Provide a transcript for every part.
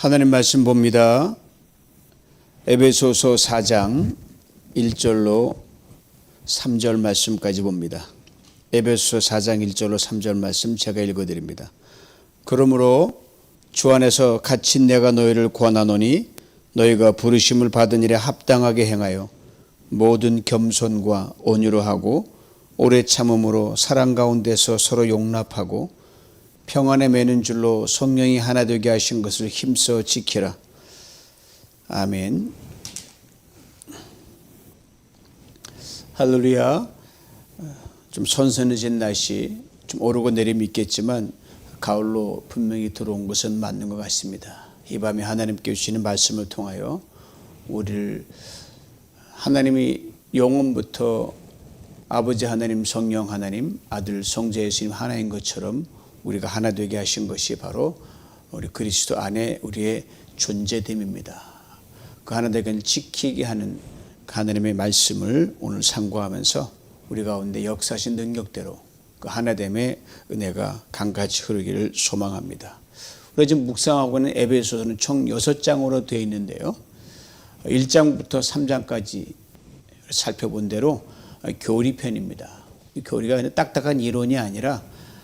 하나님 말씀 봅니다. 에베소서 4장 1절로 3절 말씀까지 봅니다. 에베소서 4장 1절로 3절 말씀 제가 읽어드립니다. 그러므로 주 안에서 갇힌 내가 너희를 권하노니 너희가 부르심을 받은 일에 합당하게 행하여 모든 겸손과 온유로 하고 오래 참음으로 사랑 가운데서 서로 용납하고 평안에 매는 줄로 성령이 하나 되게 하신 것을 힘써 지키라. 아멘. 할렐루야. 좀 선선해진 날씨, 좀 오르고 내림이 있겠지만 가을로 분명히 들어온 것은 맞는 것 같습니다. 이 밤에 하나님께 주시는 말씀을 통하여 우리를 하나님이 영원부터 아버지 하나님, 성령 하나님, 아들 성자 예수님 하나인 것처럼 우리가 하나 되게 하신 것이 바로 우리 그리스도 안에 우리의 존재됨입니다. 그 하나 되기를 지키게 하는 하나님의 말씀을 오늘 상고하면서 우리 가운데 역사하신 능력대로 그 하나됨의 은혜가 강같이 흐르기를 소망합니다. 우리가 지금 묵상하고 있는 에베소서는 총 6장으로 되어 있는데요. 1장부터 3장까지 살펴본 대로 교리편입니다. 이 교리가 그냥 딱딱한 이론이 아니라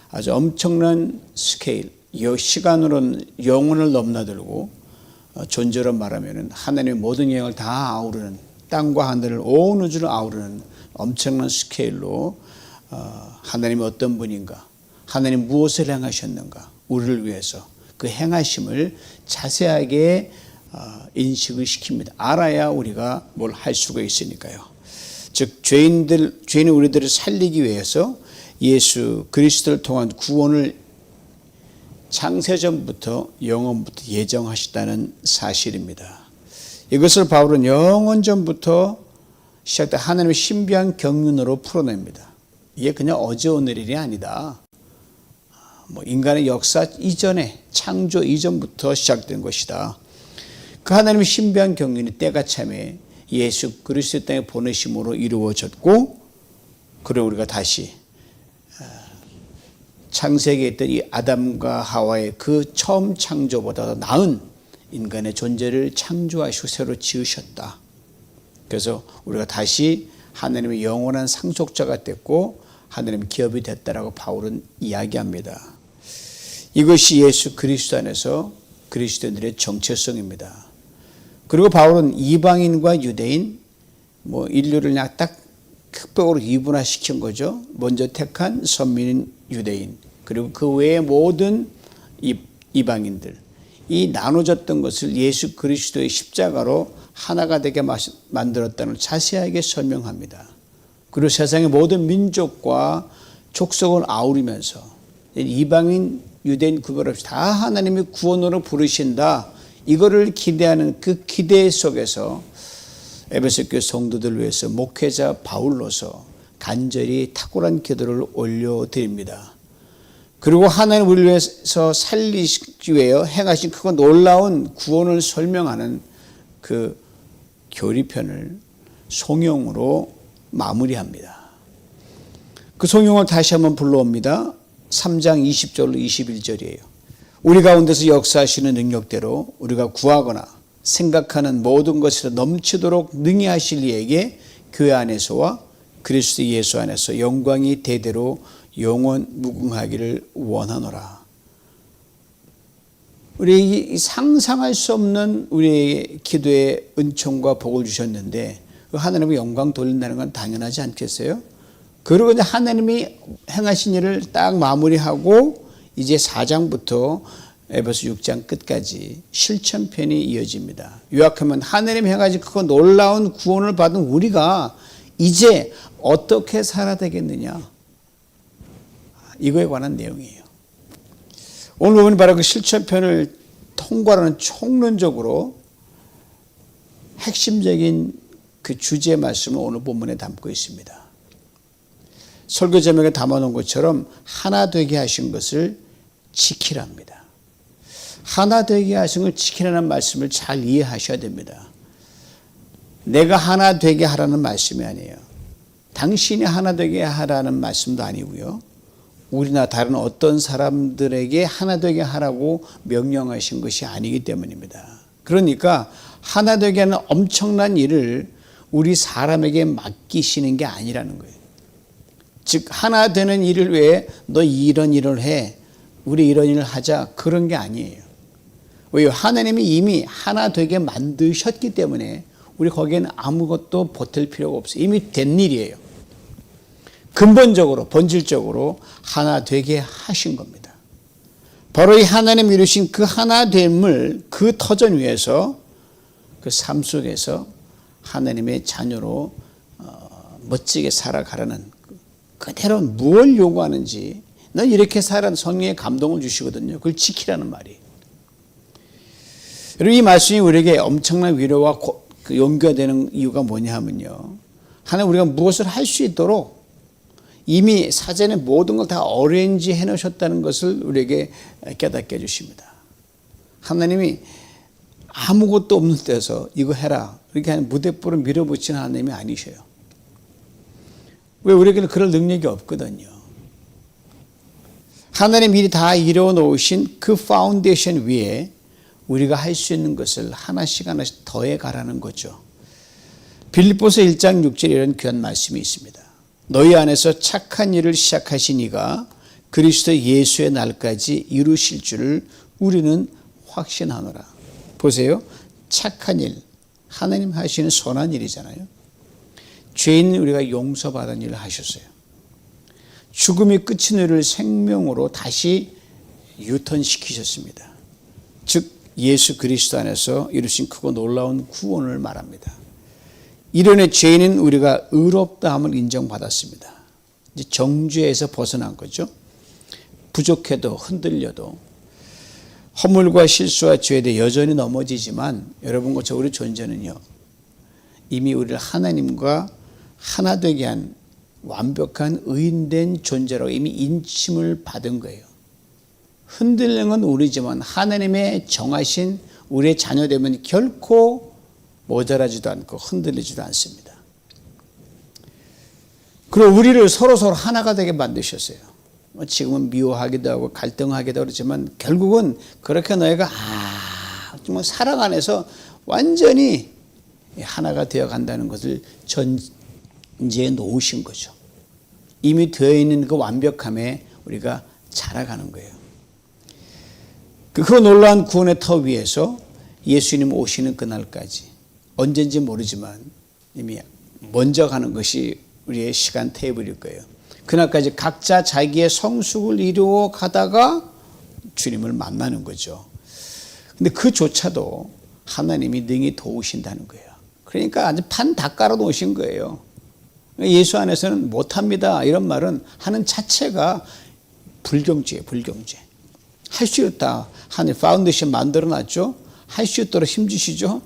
아주 엄청난 스케일, 시간으로는 영혼을 넘나들고 존재로 말하면 하나님의 모든 영역을 다 아우르는, 땅과 하늘을 온 우주를 아우르는 엄청난 스케일로 하나님이 어떤 분인가, 하나님 무엇을 행하셨는가, 우리를 위해서 그 행하심을 자세하게 인식을 시킵니다. 알아야 우리가 뭘 할 수가 있으니까요. 즉 죄인이 우리들을 살리기 위해서 예수 그리스도를 통한 구원을 창세전부터 영원부터 예정하셨다는 사실입니다. 이것을 바울은 영원전부터 시작된 하나님의 신비한 경륜으로 풀어냅니다. 이게 그냥 어제 오늘 일이 아니다. 인간의 역사 이전에, 창조 이전부터 시작된 것이다. 그 하나님의 신비한 경륜이 때가 참에 예수 그리스도 땅에 보내심으로 이루어졌고, 그리고 우리가 다시 창세기에 있던 이 아담과 하와의 그 처음 창조보다 나은 인간의 존재를 창조하시고 새로 지으셨다. 그래서 우리가 다시 하나님의 영원한 상속자가 됐고 하나님의 기업이 됐다라고 바울은 이야기합니다. 이것이 예수 그리스도 안에서 그리스도인들의 정체성입니다. 그리고 바울은 이방인과 유대인, 인류를 그냥 딱 흑백으로 이분화시킨 거죠. 먼저 택한 선민인 유대인, 그리고 그 외의 모든 이방인들, 이 나눠졌던 것을 예수 그리스도의 십자가로 하나가 되게 만들었다는 걸 자세하게 설명합니다. 그리고 세상의 모든 민족과 족속을 아우르면서 이방인, 유대인 구별 없이 다 하나님의 구원으로 부르신다. 이거를 기대하는 그 기대 속에서 에베소 교회 성도들을 위해서 목회자 바울로서 간절히 탁월한 기도를 올려드립니다. 그리고 하나님 우리를 위해서 살리시기 위해 행하신 크고 놀라운 구원을 설명하는 그 교리편을 송영으로 마무리합니다. 그 송영을 다시 한번 불러옵니다. 3장 20절로 21절이에요. 우리 가운데서 역사하시는 능력대로 우리가 구하거나 생각하는 모든 것에서 넘치도록 능히 하실 이에게 교회 안에서와 그리스도 예수 안에서 영광이 대대로 영원 무궁하기를 원하노라. 우리 상상할 수 없는 우리의 기도에 은총과 복을 주셨는데 하나님의 영광 돌린다는 건 당연하지 않겠어요? 그리고 이제 하나님이 행하신 일을 딱 마무리하고 이제 4장부터 에베소 6장 끝까지 실천편이 이어집니다. 요약하면 하나님 행하신 그 놀라운 구원을 받은 우리가 이제 어떻게 살아야 되겠느냐, 이거에 관한 내용이에요. 오늘 부분이 바로 그 실천편을 통과하는 총론적으로 핵심적인 그 주제의 말씀을 오늘 본문에 담고 있습니다. 설교 제목에 담아놓은 것처럼 하나 되게 하신 것을 지키랍니다. 하나 되게 하신 걸 지키라는 말씀을 잘 이해하셔야 됩니다. 내가 하나 되게 하라는 말씀이 아니에요. 당신이 하나 되게 하라는 말씀도 아니고요. 우리나 다른 어떤 사람들에게 하나 되게 하라고 명령하신 것이 아니기 때문입니다. 그러니까 하나 되게 하는 엄청난 일을 우리 사람에게 맡기시는 게 아니라는 거예요. 즉 하나 되는 일을 위해 너 이런 일을 해, 우리 이런 일을 하자, 그런 게 아니에요. 왜요? 하나님이 이미 하나 되게 만드셨기 때문에 우리 거기에는 아무것도 보탤 필요가 없어요. 이미 된 일이에요. 근본적으로 본질적으로 하나 되게 하신 겁니다. 바로 이 하나님 이루신 그 하나됨을 그 터전 위에서 그 삶 속에서 하나님의 자녀로 멋지게 살아가라는, 그대로 무엇을 요구하는지 넌 이렇게 살아라는 성령의 감동을 주시거든요. 그걸 지키라는 말이에요. 여러분, 이 말씀이 우리에게 엄청난 위로와 용기가 되는 이유가 뭐냐 하면요, 하나님 우리가 무엇을 할 수 있도록 이미 사전에 모든 걸 다 어레인지 해놓으셨다는 것을 우리에게 깨닫게 해주십니다. 하나님이 아무것도 없는 데서 이거 해라 이렇게 하는 무대뽀를 밀어붙이는 하나님이 아니셔요. 왜? 우리에게는 그럴 능력이 없거든요. 하나님 미리 다 이루어 놓으신 그 파운데이션 위에 우리가 할 수 있는 것을 하나씩 하나씩 더해 가라는 거죠. 빌립보서 1장 6절에 이런 귀한 말씀이 있습니다. 너희 안에서 착한 일을 시작하신 이가 그리스도 예수의 날까지 이루실 줄을 우리는 확신하노라. 보세요. 착한 일, 하나님 하시는 선한 일이잖아요. 죄인 우리가 용서받은 일을 하셨어요. 죽음이 끝인 우리를 생명으로 다시 유턴시키셨습니다. 즉 예수 그리스도 안에서 이루신 크고 놀라운 구원을 말합니다. 이런의 죄인은 우리가 의롭다함을 인정받았습니다. 이제 정죄에서 벗어난 거죠. 부족해도 흔들려도 허물과 실수와 죄에 대해 여전히 넘어지지만 여러분과 저 우리 존재는요, 이미 우리를 하나님과 하나 되게 한 완벽한 의인된 존재로 이미 인침을 받은 거예요. 흔들리는 건 우리지만 하나님의 정하신 우리의 자녀되면 결코 모자라지도 않고 흔들리지도 않습니다. 그리고 우리를 서로서로 하나가 되게 만드셨어요. 지금은 미워하기도 하고 갈등하기도 그렇지만 결국은 그렇게 너희가 정말 사랑 안에서 완전히 하나가 되어 간다는 것을 전제해 놓으신 거죠. 이미 되어 있는 그 완벽함에 우리가 자라가는 거예요. 그 놀라운 구원의 터 위에서 예수님 오시는 그날까지 언젠지 모르지만 이미 먼저 가는 것이 우리의 시간 테이블일 거예요. 그날까지 각자 자기의 성숙을 이루어 가다가 주님을 만나는 거죠. 근데 그조차도 하나님이 능히 도우신다는 거예요. 그러니까 아주 판 다 깔아 놓으신 거예요. 예수 안에서는 못합니다 이런 말은 하는 자체가 불경죄예요. 불경죄. 할 수 있다. 하나님 파운데이션 만들어 놨죠. 할 수 있도록 힘주시죠.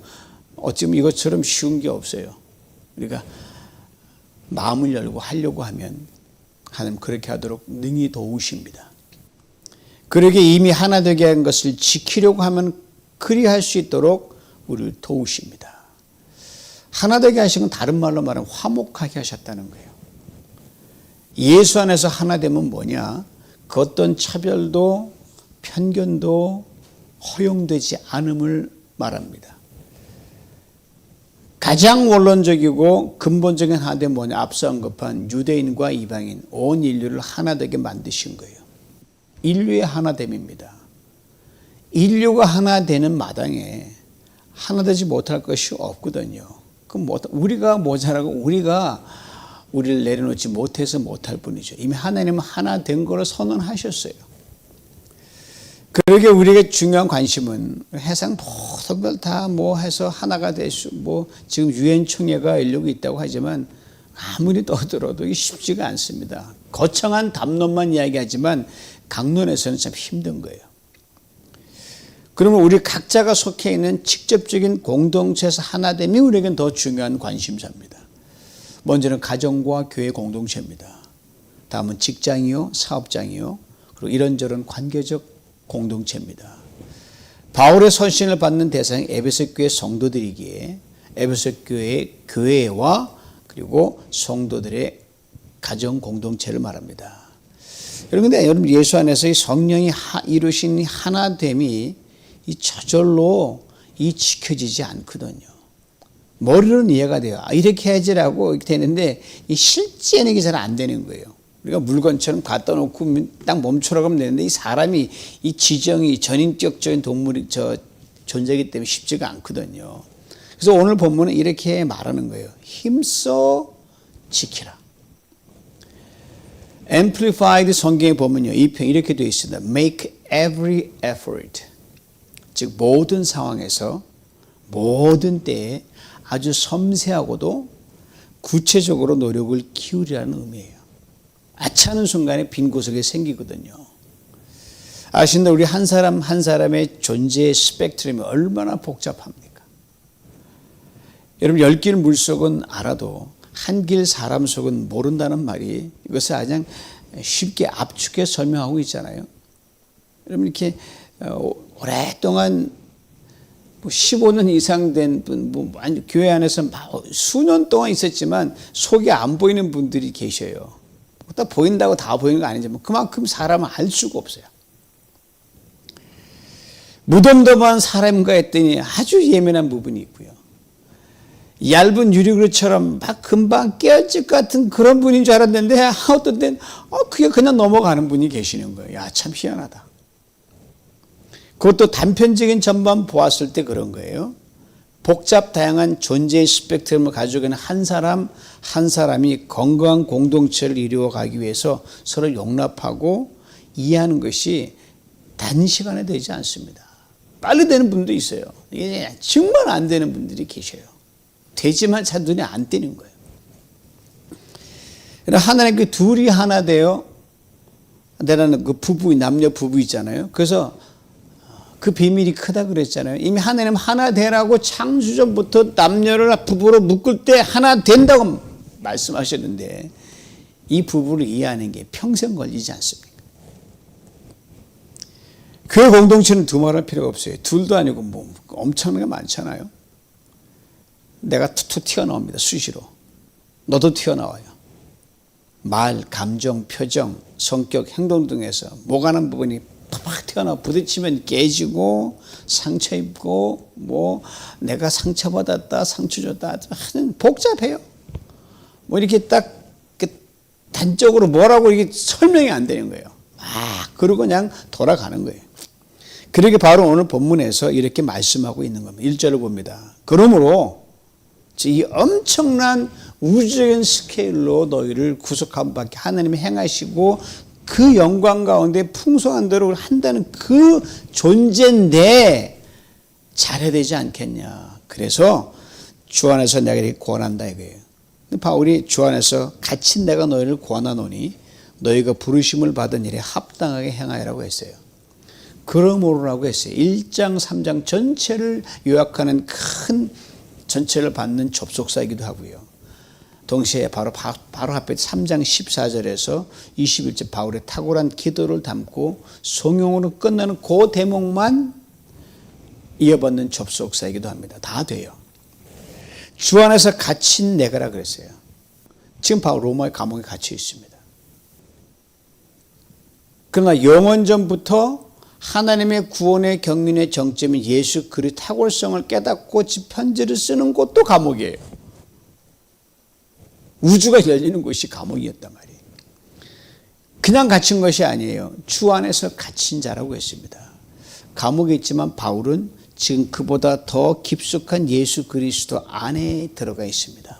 어쩌면 이것처럼 쉬운 게 없어요. 우리가 마음을 열고 하려고 하면 하나님 그렇게 하도록 능히 도우십니다. 그러게 이미 하나 되게 한 것을 지키려고 하면 그리할 수 있도록 우리를 도우십니다. 하나 되게 하신 건 다른 말로 말하면 화목하게 하셨다는 거예요. 예수 안에서 하나 되면 뭐냐? 그 어떤 차별도 편견도 허용되지 않음을 말합니다. 가장 원론적이고 근본적인 하나됨은 뭐냐? 앞서 언급한 유대인과 이방인 온 인류를 하나 되게 만드신 거예요. 인류의 하나됨입니다. 인류가 하나 되는 마당에 하나 되지 못할 것이 없거든요. 그럼 우리가 모자라고 우리를 내려놓지 못해서 못할 뿐이죠. 이미 하나님은 하나 된 거를 선언하셨어요. 그러게 우리에게 중요한 관심은 해상 모든 걸 다 해서 하나가 될 수, 지금 유엔 총회가 이러고 있다고 하지만 아무리 떠들어도 이게 쉽지가 않습니다. 거창한 담론만 이야기하지만 강론에서는 참 힘든 거예요. 그러면 우리 각자가 속해 있는 직접적인 공동체에서 하나됨이 우리에겐 더 중요한 관심사입니다. 먼저는 가정과 교회 공동체입니다. 다음은 직장이요, 사업장이요, 그리고 이런저런 관계적 공동체입니다. 바울의 선신을 받는 대상이 에베소 교회 성도들이기에 에베소 교회의 교회와 그리고 성도들의 가정 공동체를 말합니다. 근데 여러분 예수 안에서 이 성령이 이루신 이 하나됨이 이 저절로 이 지켜지지 않거든요. 머리로는 이해가 돼요. 이렇게 해야지라고 이렇게 되는데 이 실제는 이게 잘 안 되는 거예요. 우리가 물건처럼 갖다 놓고 딱 멈추라고 하면 되는데 이 사람이 이 지정이 전인격적인 동물이 존재이기 때문에 쉽지가 않거든요. 그래서 오늘 본문은 이렇게 말하는 거예요. 힘써 지키라. Amplified 성경에 보면요, 이 편 이렇게 되어 있습니다. Make every effort. 즉 모든 상황에서 모든 때에 아주 섬세하고도 구체적으로 노력을 기울이라는 의미예요. 아차하는 순간에 빈 구석이 생기거든요. 아신다, 우리 한 사람 한 사람의 존재의 스펙트럼이 얼마나 복잡합니까? 여러분, 열 길 물속은 알아도 한 길 사람 속은 모른다는 말이 이것을 그냥 쉽게 압축해 설명하고 있잖아요. 여러분, 이렇게 오랫동안 15년 이상 된 분, 교회 안에서 수년 동안 있었지만 속이 안 보이는 분들이 계셔요. 다 보인다고 다 보이는 거 아니지만 그만큼 사람은 알 수가 없어요. 무덤덤한 사람인가 했더니 아주 예민한 부분이 있고요. 얇은 유리그릇처럼 막 금방 깨어질 것 같은 그런 분인 줄 알았는데 어떤 때는 그게 그냥 넘어가는 분이 계시는 거예요. 야, 참 희한하다. 그것도 단편적인 점만 보았을 때 그런 거예요. 복잡 다양한 존재의 스펙트럼을 가지고 있는 한 사람 한 사람이 건강한 공동체를 이루어가기 위해서 서로 용납하고 이해하는 것이 단시간에 되지 않습니다. 빨리 되는 분도 있어요. 이게 정말 안 되는 분들이 계셔요. 되지만 잘 눈에 안 띄는 거예요. 하나님 그 둘이 하나 되어 내라는 그 부부, 남녀 부부 있잖아요. 그래서 그 비밀이 크다 그랬잖아요. 이미 하나님 하나 되라고 창조전부터 남녀를 부부로 묶을 때 하나 된다고 말씀하셨는데 이 부부를 이해하는 게 평생 걸리지 않습니까? 교회 공동체는 두말할 필요가 없어요. 둘도 아니고 뭐 엄청나게 많잖아요. 내가 툭툭 튀어나옵니다. 수시로. 너도 튀어나와요. 말, 감정, 표정, 성격, 행동 등에서 뭐가는 부분이 팍팍 튀어나와 부딪히면 깨지고 상처 입고 뭐 내가 상처받았다 상처 줬다 하는 복잡해요. 뭐 이렇게 딱 단적으로 뭐라고 이게 설명이 안 되는 거예요. 그러고 그냥 돌아가는 거예요. 그러게 바로 오늘 본문에서 이렇게 말씀하고 있는 겁니다. 1절을 봅니다. 그러므로 이 엄청난 우주적인 스케일로 너희를 구속한 밖에 하나님이 행하시고 그 영광 가운데 풍성한 대로 한다는 그 존재인데 잘해야 되지 않겠냐. 그래서 주 안에서 내가 이렇게 권한다 이거예요. 바울이 주 안에서 같이 내가 너희를 권하노니 너희가 부르심을 받은 일에 합당하게 행하여라고 했어요. 그러므로라고 했어요. 1장 3장 전체를 요약하는 큰 전체를 받는 접속사이기도 하고요. 동시에 바로 앞에 3장 14절에서 21절 바울의 탁월한 기도를 담고 성용으로 끝나는 그 대목만 이어받는 접속사이기도 합니다. 다 돼요. 주 안에서 갇힌 내가라 그랬어요. 지금 바울 로마의 감옥에 갇혀 있습니다. 그러나 영원전부터 하나님의 구원의 경륜의 정점인 예수 그리스도의 탁월성을 깨닫고 편지를 쓰는 곳도 감옥이에요. 우주가 열리는 곳이 감옥이었단 말이에요. 그냥 갇힌 것이 아니에요. 주 안에서 갇힌 자라고 했습니다. 감옥에 있지만 바울은 지금 그보다 더 깊숙한 예수 그리스도 안에 들어가 있습니다.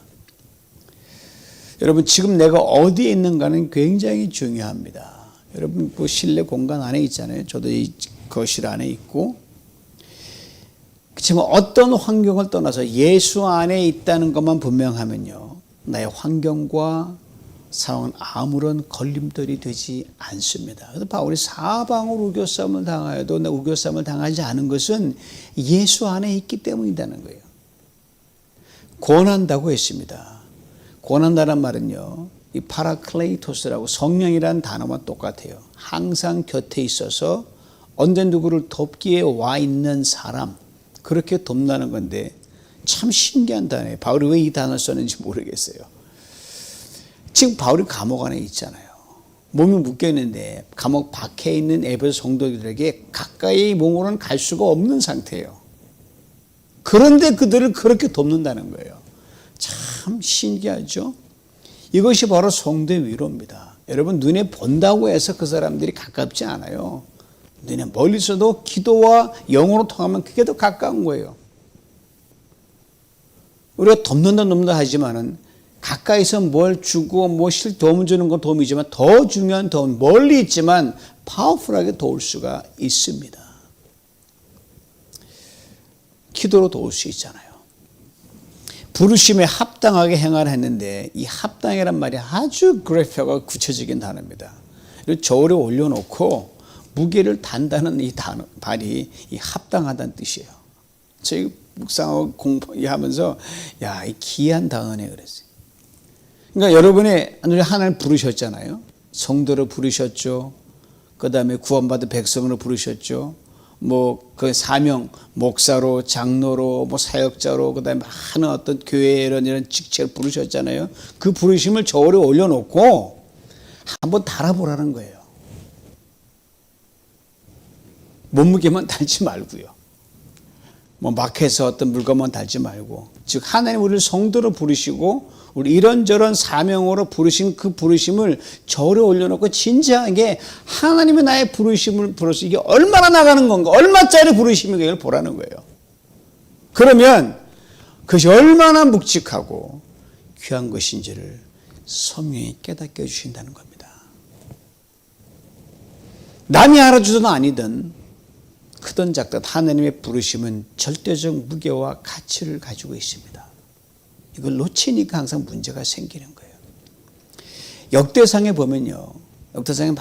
여러분, 지금 내가 어디에 있는가는 굉장히 중요합니다. 여러분, 그 실내 공간 안에 있잖아요. 저도 이 거실 안에 있고. 그렇지만 어떤 환경을 떠나서 예수 안에 있다는 것만 분명하면요, 나의 환경과 상황은 아무런 걸림돌이 되지 않습니다. 그래서 바울이 사방으로 우겨싸움을 당하여도 우겨싸움을 당하지 않은 것은 예수 안에 있기 때문이라는 거예요. 권한다고 했습니다. 권한다는 말은요, 이 파라클레이토스라고 성령이라는 단어와 똑같아요. 항상 곁에 있어서 언제 누구를 돕기에 와 있는 사람, 그렇게 돕는다는 건데 참 신기한 단어예요. 바울이 왜 이 단어를 썼는지 모르겠어요. 지금 바울이 감옥 안에 있잖아요. 몸이 묶여 있는데 감옥 밖에 있는 에베소 성도들에게 가까이 몸으로는 갈 수가 없는 상태예요. 그런데 그들을 그렇게 돕는다는 거예요. 참 신기하죠? 이것이 바로 성도의 위로입니다. 여러분, 눈에 본다고 해서 그 사람들이 가깝지 않아요. 눈에 멀리서도 기도와 영으로 통하면 그게 더 가까운 거예요. 우리가 돕는다 하지만은 가까이서 뭘 주고 도움을 주는 건 도움이지만 더 중요한 도움, 멀리 있지만 파워풀하게 도울 수가 있습니다. 기도로 도울 수 있잖아요. 부르심에 합당하게 행하라 했는데 이 합당이란 말이 아주 그래픽하고 구체적인 단어입니다. 저울에 올려놓고 무게를 단다는 이 단어, 발이 이 합당하다는 뜻이에요. 저희 묵상하고 공부하면서 야, 이 귀한 단어네 그랬어요. 그러니까 여러분의 하나님 부르셨잖아요. 성도로 부르셨죠. 그 다음에 구원받은 백성으로 부르셨죠. 그 사명, 목사로, 장로로, 사역자로, 그 다음에 많은 어떤 교회 이런 직책을 부르셨잖아요. 그 부르심을 저울에 올려놓고 한번 달아보라는 거예요. 몸무게만 달지 말고요. 마켓에서 어떤 물건만 달지 말고, 즉 하나님 우리를 성도로 부르시고 우리 이런저런 사명으로 부르신 그 부르심을 저울에 올려놓고 진지하게 하나님의 나의 부르심을 불어서 이게 얼마나 나가는 건가, 얼마짜리 부르심인가 이걸 보라는 거예요. 그러면 그것이 얼마나 묵직하고 귀한 것인지를 성령이 깨닫게 해주신다는 겁니다. 남이 알아주든 아니든 크든 작든 하나님의 부르심은 절대적 무게와 가치를 가지고 있습니다. 이걸 놓치니까 항상 문제가 생기는 거예요. 역대상에 보면요, 역대상에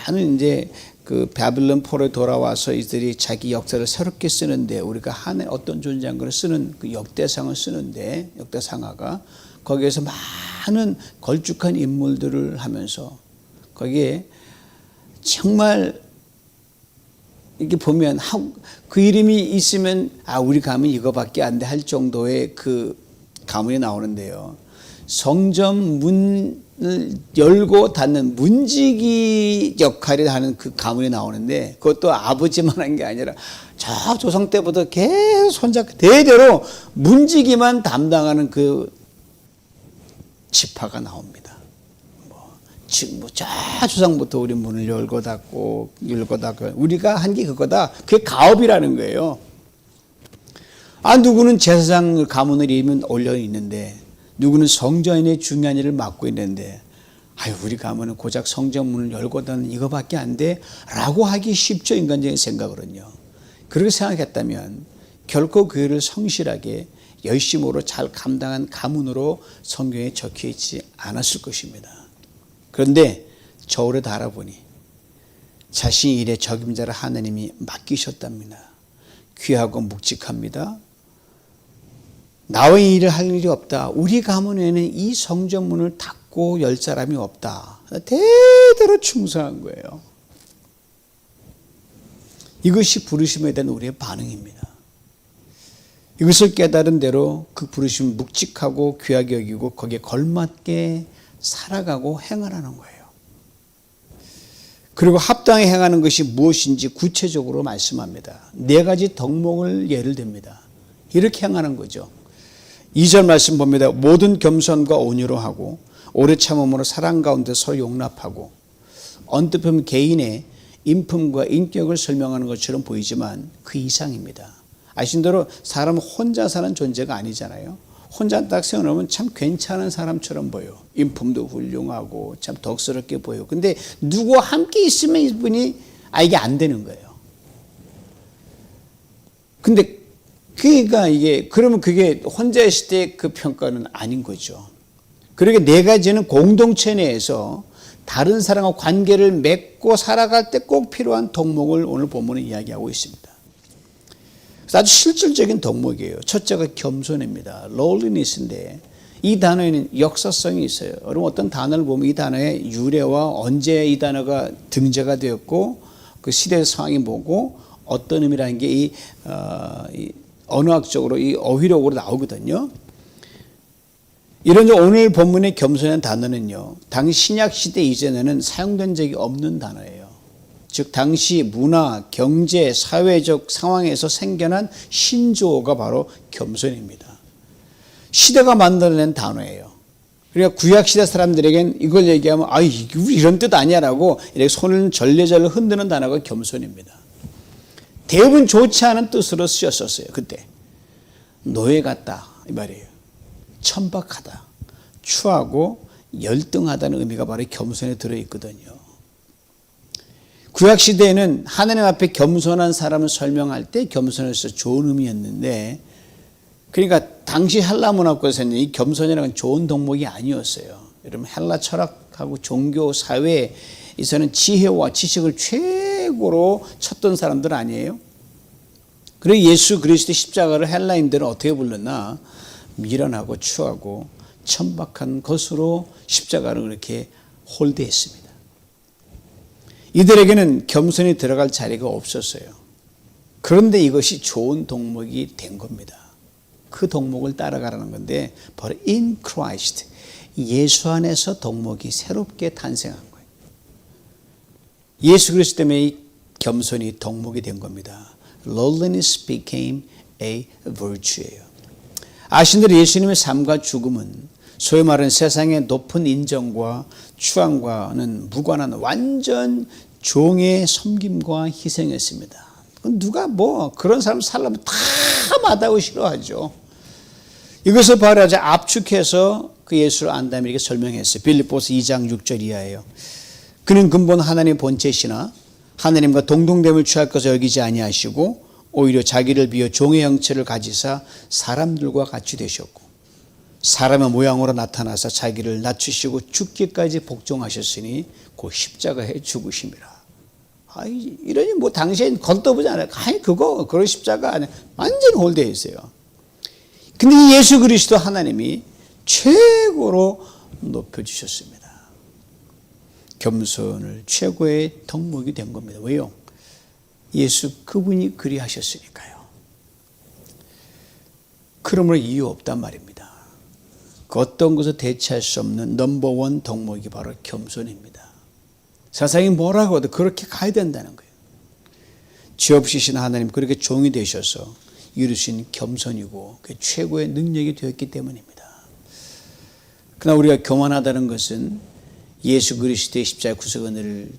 많은 이제 그 바빌론 포로에 돌아와서 이들이 자기 역사를 새롭게 쓰는데 우리가 하나의 어떤 존재한 걸 쓰는 그 역대상을 쓰는데 역대상화가 거기에서 많은 걸쭉한 인물들을 하면서 거기에 정말 이렇게 보면 그 이름이 있으면 우리 가면 이거밖에 안 돼 할 정도의 그 가문이 나오는데요. 성전 문을 열고 닫는 문지기 역할을 하는 그 가문이 나오는데 그것도 아버지만 한 게 아니라 저 조상 때부터 계속 손잡고 대대로 문지기만 담당하는 그 지파가 나옵니다. 저 조상부터 우리 문을 열고 닫고 우리가 한 게 그거다. 그게 가업이라는 거예요. 누구는 제사장 가문을 이면 올려 있는데 누구는 성전의 중요한 일을 맡고 있는데 우리 가문은 고작 성전 문을 열고 닫는 이거밖에 안 돼? 라고 하기 쉽죠. 인간적인 생각으로는요. 그렇게 생각했다면 결코 그 일을 성실하게 열심으로 잘 감당한 가문으로 성경에 적혀 있지 않았을 것입니다. 그런데 저울에 달아보니 자신의 일의 적임자를 하나님이 맡기셨답니다. 귀하고 묵직합니다. 나의 일을 할 일이 없다. 우리 가문에는 이 성전문을 닫고 열 사람이 없다. 대대로 충성한 거예요. 이것이 부르심에 대한 우리의 반응입니다. 이것을 깨달은 대로 그 부르심을 묵직하고 귀하게 여기고 거기에 걸맞게 살아가고 행하라는 거예요. 그리고 합당히 행하는 것이 무엇인지 구체적으로 말씀합니다. 4가지 덕목을 예를 듭니다. 이렇게 행하는 거죠. 2절 말씀 봅니다. 모든 겸손과 온유로 하고 오래 참음으로 사랑 가운데 서로 용납하고. 언뜻 보면 개인의 인품과 인격을 설명하는 것처럼 보이지만 그 이상입니다. 아신 대로 사람은 혼자 사는 존재가 아니잖아요. 혼자 딱 세워놓으면 참 괜찮은 사람처럼 보여. 인품도 훌륭하고 참 덕스럽게 보여. 근데 누구와 함께 있으면 이분이 이게 안 되는 거예요. 근데 그러면 그게 혼자 있을 때 그 평가는 아닌 거죠. 그러게 4가지는 공동체 내에서 다른 사람과 관계를 맺고 살아갈 때 꼭 필요한 덕목을 오늘 본문에 이야기하고 있습니다. 아주 실질적인 덕목이에요. 첫째가 겸손입니다. lowliness인데 이 단어에는 역사성이 있어요. 여러분 어떤 단어를 보면 이 단어의 유래와 언제 이 단어가 등재가 되었고 그 시대 상황이 뭐고 어떤 의미라는 게 이 언어학적으로 이 어휘력으로 나오거든요. 이런 오늘 본문의 겸손이라는 단어는요, 당시 신약 시대 이전에는 사용된 적이 없는 단어예요. 즉 당시 문화, 경제, 사회적 상황에서 생겨난 신조어가 바로 겸손입니다. 시대가 만들어낸 단어예요. 그러니까 구약시대 사람들에겐 이걸 얘기하면 이런 뜻 아니야라고 이렇게 손을 절레절레 흔드는 단어가 겸손입니다. 대부분 좋지 않은 뜻으로 쓰였었어요. 그때 노예 같다 이 말이에요. 천박하다, 추하고 열등하다는 의미가 바로 겸손에 들어있거든요. 구약시대에는 하나님 앞에 겸손한 사람을 설명할 때 겸손에서 좋은 의미였는데, 그러니까 당시 헬라 문화권에서는 이 겸손이라는 건 좋은 덕목이 아니었어요. 여러분 헬라 철학하고 종교 사회에서는 지혜와 지식을 최고로 쳤던 사람들 아니에요? 그리고 예수 그리스도의 십자가를 헬라인들은 어떻게 불렀나? 미련하고 추하고 천박한 것으로 십자가를 그렇게 홀대했습니다. 이들에게는 겸손이 들어갈 자리가 없었어요. 그런데 이것이 좋은 덕목이 된 겁니다. 그 덕목을 따라가라는 건데 바로 in Christ, 예수 안에서 덕목이 새롭게 탄생한 거예요. 예수 그리스도 때문에 이 겸손이 덕목이 된 겁니다. Lowliness became a virtue예요. 아신 대로 예수님의 삶과 죽음은 소위 말하는 세상의 높은 인정과 추앙과는 무관한 완전 종의 섬김과 희생이었습니다. 누가 그런 사람 살려면 다 마다하고 싫어하죠. 이것을 바로 아주 압축해서 그 예수를 안다면 이렇게 설명했어요. 빌립보서 2장 6절 이하예요. 그는 근본 하나님의 본체시나 하나님과 동등됨을 취할 것을 여기지 아니하시고 오히려 자기를 비워 종의 형체를 가지사 사람들과 같이 되셨고 사람의 모양으로 나타나서 자기를 낮추시고 죽기까지 복종하셨으니 곧 십자가에 죽으심이라. 이러니 당시엔 걷어보지 않아요. 그런 십자가 아니야. 완전히 홀대해 있어요. 근데 이 예수 그리스도 하나님이 최고로 높여주셨습니다. 겸손을 최고의 덕목이 된 겁니다. 왜요? 예수 그분이 그리하셨으니까요. 그러므로 이유 없단 말입니다. 그 어떤 것을 대체할 수 없는 넘버원 덕목이 바로 겸손입니다. 세상이 뭐라고 해도 그렇게 가야 된다는 거예요. 죄 없으신 하나님 그렇게 종이 되셔서 이루신 겸손이고 그 최고의 능력이 되었기 때문입니다. 그러나 우리가 교만하다는 것은 예수 그리스도의 십자가 구속은혜를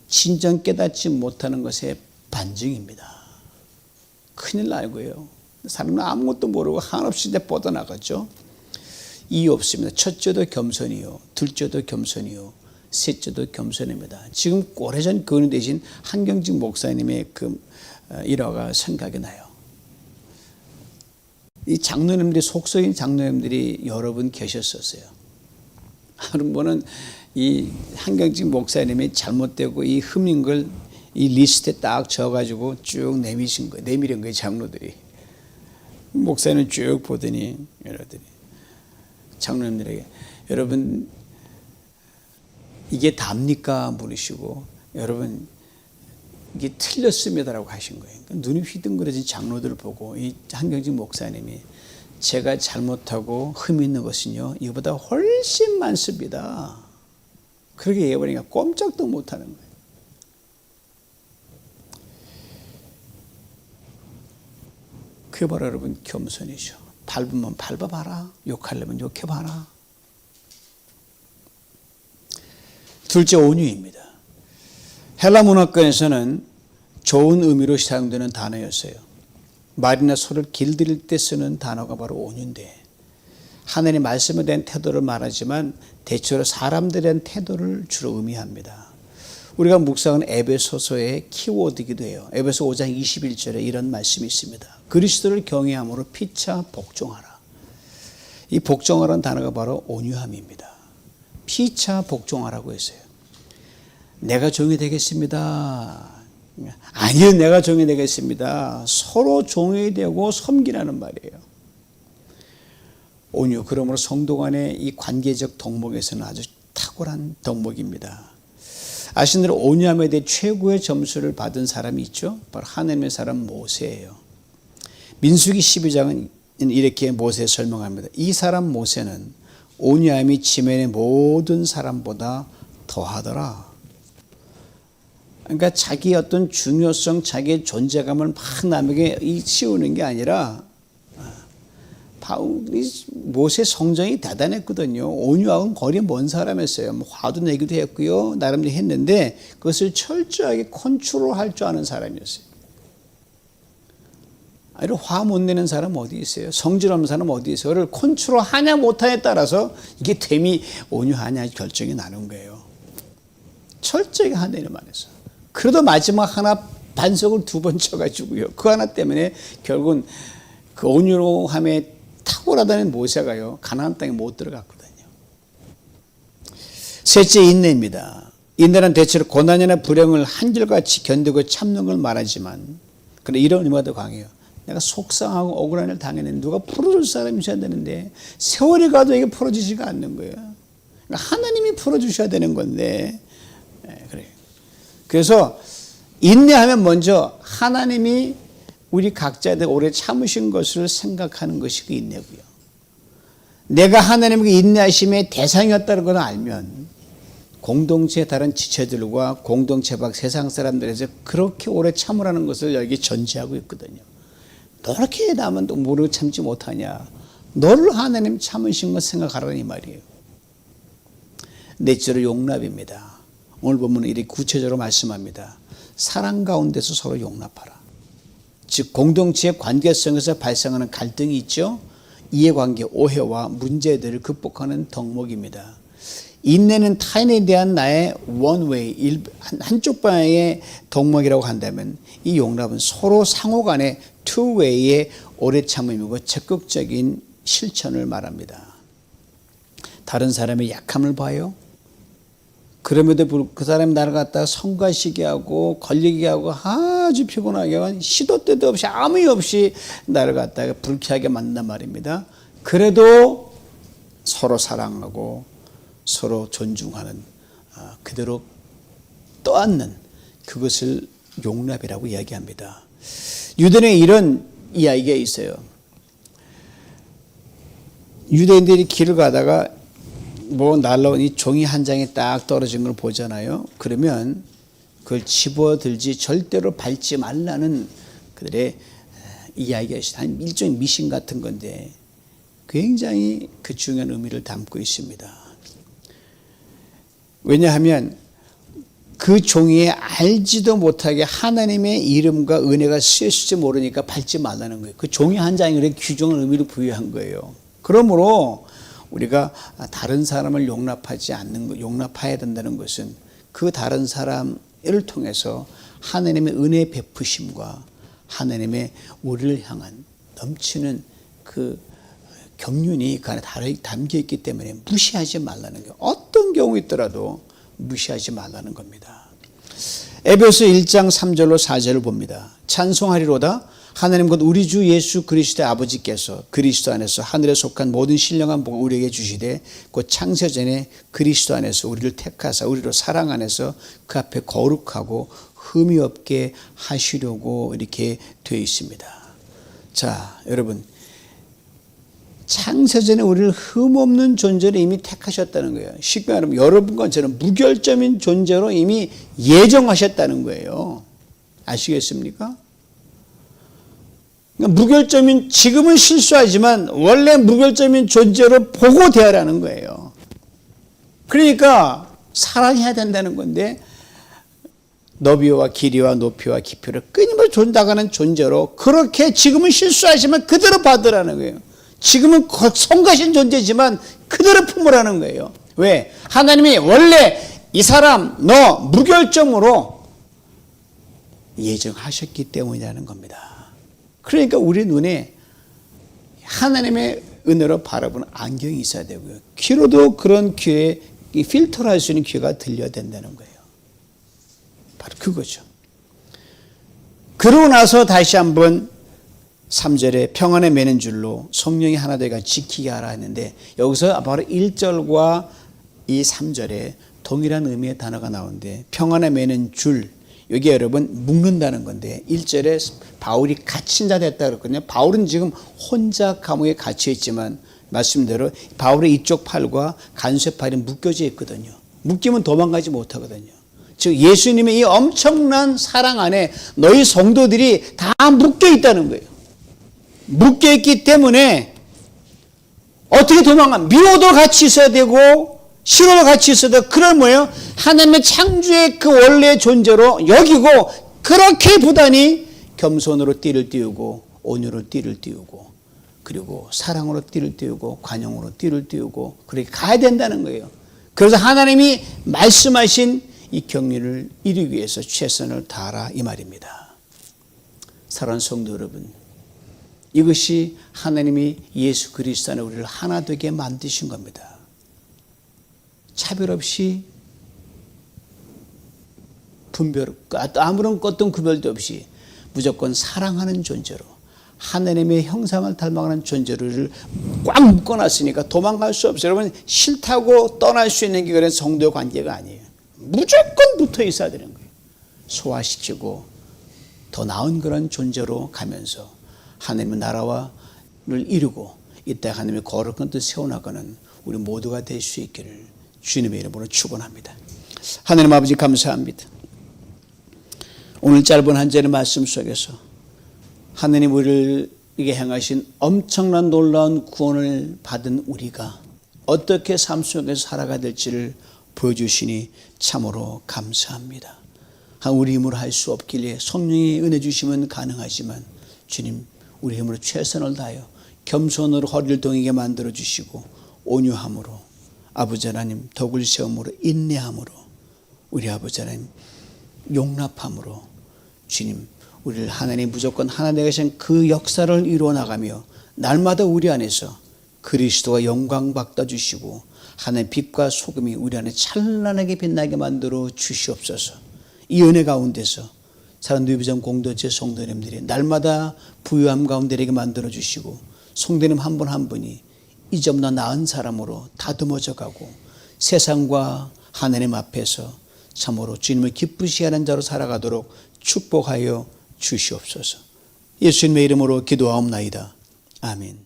진정 깨닫지 못하는 것의 반증입니다. 큰일 나고요. 사람은 아무것도 모르고 한없이 뻗어나가죠. 이유 없습니다. 첫째도 겸손이요, 둘째도 겸손이요, 셋째도 겸손입니다. 지금 오래전 교인 되신 한경직 목사님의 그 일화가 생각이 나요. 이 장로님들이 속속인 장로님들이 여러 분 계셨었어요. 한 번은 이 한경직 목사님이 잘못되고 이 흠인 걸 이 리스트에 딱 적어가지고 쭉 내미신 거예요. 내미는 거예요, 장로들이. 목사님 쭉 보더니 여러분들이 장로님들에게 여러분 이게 답니까? 물으시고 여러분 이게 틀렸습니다라고 하신 거예요. 눈이 휘둥그레진 장로들을 보고 이 한경직 목사님이 제가 잘못하고 흠이 있는 것은요 이거보다 훨씬 많습니다. 그렇게 얘기해버리니까 꼼짝도 못하는 거예요. 그게 바로 여러분 겸손이죠. 밟으면 밟아봐라. 욕하려면 욕해봐라. 둘째 온유입니다. 헬라 문화권에서는 좋은 의미로 사용되는 단어였어요. 말이나 소를 길들일 때 쓰는 단어가 바로 온유인데 하나님의 말씀에 대한 태도를 말하지만 대체로 사람들에 대한 태도를 주로 의미합니다. 우리가 묵상하는 에베소서의 키워드이기도 해요. 에베소 5장 21절에 이런 말씀이 있습니다. 그리스도를 경외함으로 피차 복종하라. 이 복종하라는 단어가 바로 온유함입니다. 피차 복종하라고 했어요. 내가 종이 되겠습니다. 아니요, 내가 종이 되겠습니다. 서로 종이 되고 섬기라는 말이에요. 온유, 그러므로 성도 간의 이 관계적 덕목에서는 아주 탁월한 덕목입니다. 아시는 대로 온유함에 대해 최고의 점수를 받은 사람이 있죠. 바로 하나님의 사람 모세예요. 민수기 12장은 이렇게 모세 설명합니다. 이 사람 모세는 온유함이 지면의 모든 사람보다 더하더라. 그러니까 자기 어떤 중요성, 자기의 존재감을 막 남에게 씌우는 게 아니라 모세 성정이 대단했거든요. 온유하고 거리 먼 사람이었어요. 뭐 화도 내기도 했고요. 나름대로 했는데 그것을 철저하게 컨트롤할 줄 아는 사람이었어요. 아니, 화 못 내는 사람 어디 있어요? 성질 없는 사람 어디 있어요? 그걸 컨트롤하냐 못하냐에 따라서 이게 됨이 온유하냐 결정이 나는 거예요. 철저하게 하나님 안에서. 그래도 마지막 하나 반석을 2번 쳐가지고요. 그 하나 때문에 결국은 그 온유함에 탁월하다는 모세가요, 가나안 땅에 못 들어갔거든요. 셋째, 인내입니다. 인내는 대체로 고난이나 불행을 한결같이 견디고 참는 걸 말하지만, 그런데 이런 의미가 더 강해요. 내가 속상하고 억울한 일 당했는데 누가 풀어줄 사람이 있어야 되는데 세월이 가도 이게 풀어지지가 않는 거예요. 그러니까 하나님이 풀어주셔야 되는 건데, 그래요. 그래서 인내하면 먼저 하나님이 우리 각자들 오래 참으신 것을 생각하는 것이 그 인내고요. 내가 하나님께 인내하심의 대상이었다는 걸 알면 공동체의 다른 지체들과 공동체 밖 세상 사람들에서 그렇게 오래 참으라는 것을 여기 전제하고 있거든요. 너렇게 나면 또 모르고 참지 못하냐. 너를 하나님 참으신 것 생각하라는 이 말이에요. 넷째로 용납입니다. 오늘 본문은 이렇게 구체적으로 말씀합니다. 사랑 가운데서 서로 용납하라. 즉 공동체의 관계성에서 발생하는 갈등이 있죠. 이해관계, 오해와 문제들을 극복하는 덕목입니다. 인내는 타인에 대한 나의 원웨이, 한쪽 방향의 덕목이라고 한다면 이 용납은 서로 상호간의 투웨이의 오래 참음이고 적극적인 실천을 말합니다. 다른 사람의 약함을 봐요. 그럼에도 불구하고 그 사람이 나를 갖다가 성가시게 하고 걸리게 하고 아주 피곤하게 하고 시도 때도 없이 아무 이유 없이 나를 갖다가 불쾌하게 만든단 말입니다. 그래도 서로 사랑하고 서로 존중하는, 그대로 떠안는 그것을 용납이라고 이야기합니다. 유대인에 이런 이야기가 있어요. 유대인들이 길을 가다가 뭐 날라온 이 종이 한 장이 딱 떨어진 걸 보잖아요. 그러면 그걸 집어들지 절대로 밟지 말라는 그들의 이야기가 있어요. 한 일종의 미신 같은 건데 굉장히 그 중요한 의미를 담고 있습니다. 왜냐하면 그 종이에 알지도 못하게 하나님의 이름과 은혜가 쓰였을지 모르니까 밟지 말라는 거예요. 그 종이 한 장이 그렇게 귀중한 의미를 부여한 거예요. 그러므로 우리가 다른 사람을 용납해야 된다는 것은 그 다른 사람을 통해서 하나님의 은혜 베푸심과 하나님의 우리를 향한 넘치는 그 경륜이 그 안에 담겨 있기 때문에 무시하지 말라는 거예요. 어떤 경우 있더라도 무시하지 말라는 겁니다. 에베소 1장 3절로 4절을 봅니다. 찬송하리로다 하나님 곧 우리 주 예수 그리스도의 아버지께서 그리스도 안에서 하늘에 속한 모든 신령한 복을 우리에게 주시되 곧 창세전에 그리스도 안에서 우리를 택하사 우리로 사랑 안에서 그 앞에 거룩하고 흠이 없게 하시려고 이렇게 되어 있습니다. 자, 여러분, 창세전에 우리를 흠없는 존재로 이미 택하셨다는 거예요. 쉽게 말하면 여러분과 저는 무결점인 존재로 이미 예정하셨다는 거예요. 아시겠습니까? 그러니까 무결점인, 지금은 실수하지만 원래 무결점인 존재로 보고 대하라는 거예요. 그러니까 사랑해야 된다는 건데 너비와 길이와 높이와 깊이를 끊임없이 존다가는 존재로 그렇게 지금은 실수하지만 그대로 받으라는 거예요. 지금은 성가신 존재지만 그대로 품으라는 거예요. 왜? 하나님이 원래 이 사람 너 무결점으로 예정하셨기 때문이라는 겁니다. 그러니까 우리 눈에 하나님의 은혜로 바라보는 안경이 있어야 되고요. 귀로도 그런 귀에 필터를 할 수 있는 귀가 들려야 된다는 거예요. 바로 그거죠. 그러고 나서 다시 한번 3절에 평안에 매는 줄로 성령이 하나 되어 지키게 하라 했는데 여기서 바로 1절과 이 3절에 동일한 의미의 단어가 나오는데 평안에 매는 줄, 여기 여러분 묶는다는 건데 1절에 바울이 갇힌 자 됐다 그랬거든요. 바울은 지금 혼자 감옥에 갇혀 있지만 말씀대로 바울의 이쪽 팔과 간쇠팔이 묶여져 있거든요. 묶이면 도망가지 못하거든요. 즉 예수님의 이 엄청난 사랑 안에 너희 성도들이 다 묶여 있다는 거예요. 묶여 있기 때문에 어떻게 도망가? 미워도 같이 있어야 되고 싫어도 같이 있어야 되고, 그런 뭐예요? 하나님의 창조의 그 원래의 존재로 여기고, 그렇게 부단히 겸손으로 띠를 띄우고 온유로 띠를 띄우고 그리고 사랑으로 띠를 띄우고 관용으로 띠를 띄우고 그렇게 가야 된다는 거예요. 그래서 하나님이 말씀하신 이 경륜을 이루기 위해서 최선을 다하라 이 말입니다. 사랑하는 성도 여러분, 이것이 하나님이 예수 그리스도 안에 우리를 하나 되게 만드신 겁니다. 차별 없이, 분별, 아무런 어떤 구별도 없이 무조건 사랑하는 존재로, 하나님의 형상을 닮아가는 존재를 꽉 묶어놨으니까 도망갈 수 없어요. 여러분, 싫다고 떠날 수 있는 게 그런 성도의 관계가 아니에요. 무조건 붙어 있어야 되는 거예요. 소화시키고 더 나은 그런 존재로 가면서 하나님의 나라를 이루고 이때 하나님의 거룩한 뜻 세워나가는 우리 모두가 될 수 있기를 주님의 이름으로 축원합니다. 하나님 아버지 감사합니다. 오늘 짧은 한 절의 말씀 속에서 하나님 우리에게 행하신 엄청난 놀라운 구원을 받은 우리가 어떻게 삶 속에서 살아가야 될지를 보여주시니 참으로 감사합니다. 우리 힘으로 할 수 없길래 성령의 은혜 주시면 가능하지만 주님, 우리 힘으로 최선을 다하여 겸손으로 허리를 동이게 만들어 주시고 온유함으로, 아버지 하나님 덕을 세움으로, 인내함으로, 우리 아버지 하나님 용납함으로 주님, 우리를 하나님 무조건 하나 되게 하신 그 역사를 이루어 나가며 날마다 우리 안에서 그리스도가 영광 받아 주시고 하나님의 빛과 소금이 우리 안에 찬란하게 빛나게 만들어 주시옵소서. 이 은혜 가운데서 사랑 누비전 공동체 성도님들이 날마다 부유함 가운데 이렇게 만들어 주시고 성도님 한 분 한 분이 이전보다 나은 사람으로 다듬어져 가고 세상과 하나님 앞에서 참으로 주님을 기쁘시게 하는 자로 살아가도록 축복하여 주시옵소서. 예수님의 이름으로 기도하옵나이다. 아멘.